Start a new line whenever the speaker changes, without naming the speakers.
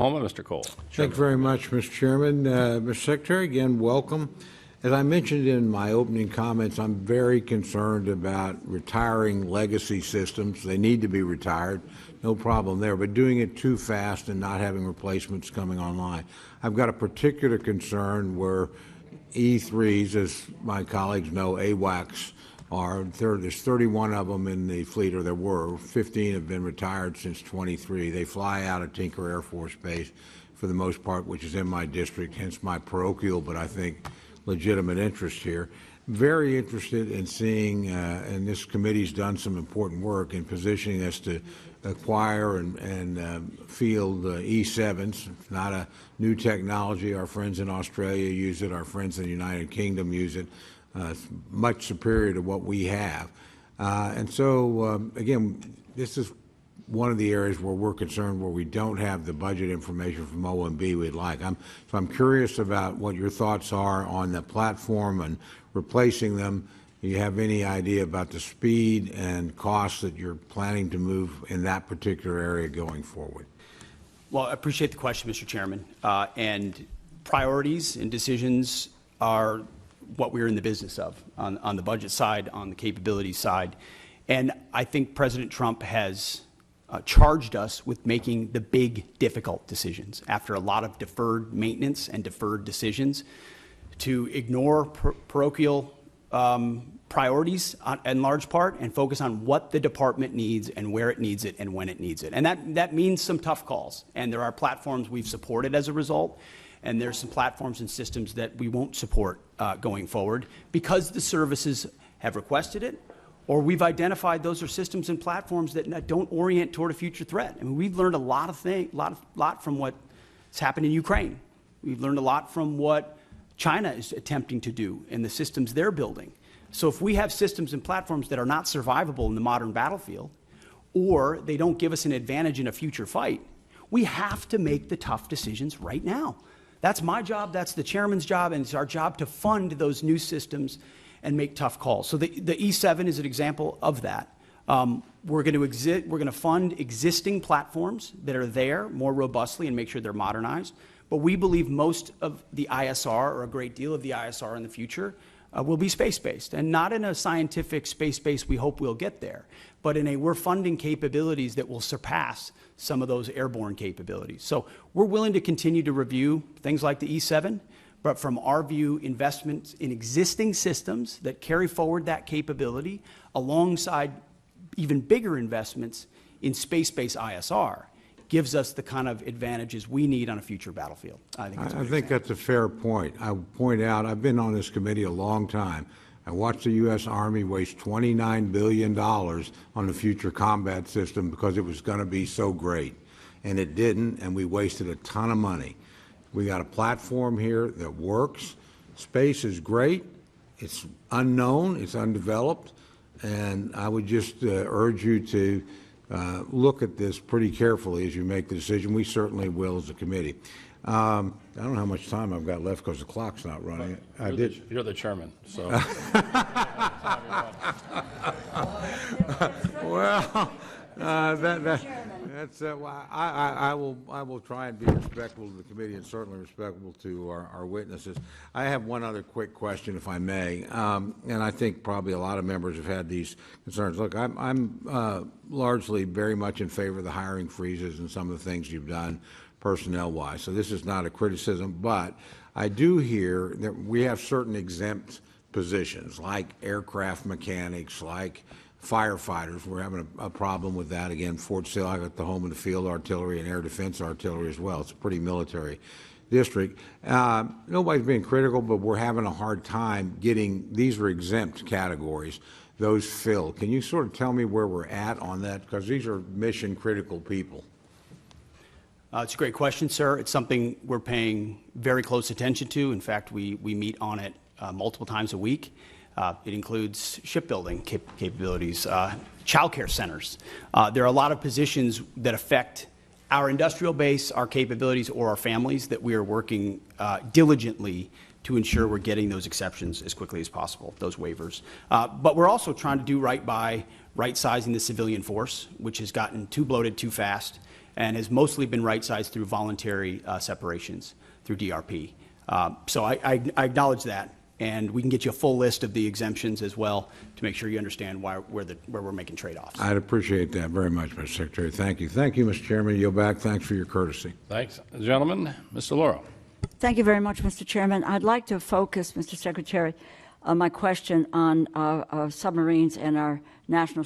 Mr. Cole.
Thank you very much, Mr. Chairman. Mr. Secretary, again, welcome. As I mentioned in my opening comments, I'm very concerned about retiring legacy systems. They need to be retired, no problem there, but doing it too fast and not having replacements coming online. I've got a particular concern where E3s, as my colleagues know, AWACS, there's 31 of them in the fleet, or there were. 15 have been retired since 23. They fly out of Tinker Air Force Base for the most part, which is in my district, hence my parochial, but I think legitimate interest here. Very interested in seeing, and this committee's done some important work in positioning us to acquire and field E7s. It's not a new technology. Our friends in Australia use it. Our friends in the United Kingdom use it. It's much superior to what we have. And so, again, this is one of the areas where we're concerned where we don't have the budget information from OMB we'd like. So I'm curious about what your thoughts are on the platform and replacing them. Do you have any idea about the speed and costs that you're planning to move in that particular area going forward?
Well, I appreciate the question, Mr. Chairman. And priorities and decisions are what we're in the business of on the budget side, on the capability side. And I think President Trump has charged us with making the big, difficult decisions after a lot of deferred maintenance and deferred decisions to ignore parochial priorities in large part and focus on what the department needs and where it needs it and when it needs it. And that means some tough calls. And there are platforms we've supported as a result. And there's some platforms and systems that we won't support going forward because the services have requested it, or we've identified those are systems and platforms that don't orient toward a future threat. I mean, we've learned a lot from what's happened in Ukraine. We've learned a lot from what China is attempting to do and the systems they're building. So if we have systems and platforms that are not survivable in the modern battlefield, or they don't give us an advantage in a future fight, we have to make the tough decisions right now. That's my job, that's the chairman's job, and it's our job to fund those new systems and make tough calls. So the E7 is an example of that. We're going to fund existing platforms that are there more robustly and make sure they're modernized. But we believe most of the ISR, or a great deal of the ISR in the future, will be space-based, and not in a scientific space-based we hope we'll get there, but in a we're funding capabilities that will surpass some of those airborne capabilities. So we're willing to continue to review things like the E7, but from our view, investments in existing systems that carry forward that capability alongside even bigger investments in space-based ISR gives us the kind of advantages we need on a future battlefield. I think
that's a fair point. I will point out, I've been on this committee a long time. I watched the U.S. Army waste $29 billion on the future combat system because it was going to be so great. And it didn't, and we wasted a ton of money. We got a platform here that works. Space is great. It's unknown. It's undeveloped. And I would just urge you to look at this pretty carefully as you make the decision. We certainly will as a committee. I don't know how much time I've got left because the clock's not running.
You're the chairman, so.
Well, I will try and be respectful to the committee and certainly respectful to our witnesses. I have one other quick question, if I may, and I think probably a lot of members have had these concerns. Look, I'm largely very much in favor of the hiring freezes and some of the things you've done personnel-wise. So this is not a criticism, but I do hear that we have certain exempt positions like aircraft mechanics, like firefighters. We're having a problem with that. Again, Fort Sill, I got the home and the field artillery and air defense artillery as well. It's a pretty military district. Nobody's being critical, but we're having a hard time getting, these are exempt categories, those filled. Can you sort of tell me where we're at on that? Because these are mission critical people.
It's a great question, sir. It's something we're paying very close attention to. In fact, we meet on it multiple times a week. It includes shipbuilding capabilities, child care centers. There are a lot of positions that affect our industrial base, our capabilities, or our families that we are working diligently to ensure we're getting those exceptions as quickly as possible, those waivers. But we're also trying to do right by right-sizing the civilian force, which has gotten too bloated too fast, and has mostly been right-sized through voluntary separations through DRP. So I acknowledge that, and we can get you a full list of the exemptions as well to make sure you understand where we're making trade-offs.
I'd appreciate that very much, Mr. Secretary. Thank you. Thank you, Mr. Chairman. Yield back. Thanks for your courtesy.
Thanks. Gentlemen, Mr. Lauro.
Thank you very much, Mr. Chairman. I'd like to focus, Mr. Secretary, my question on submarines and our national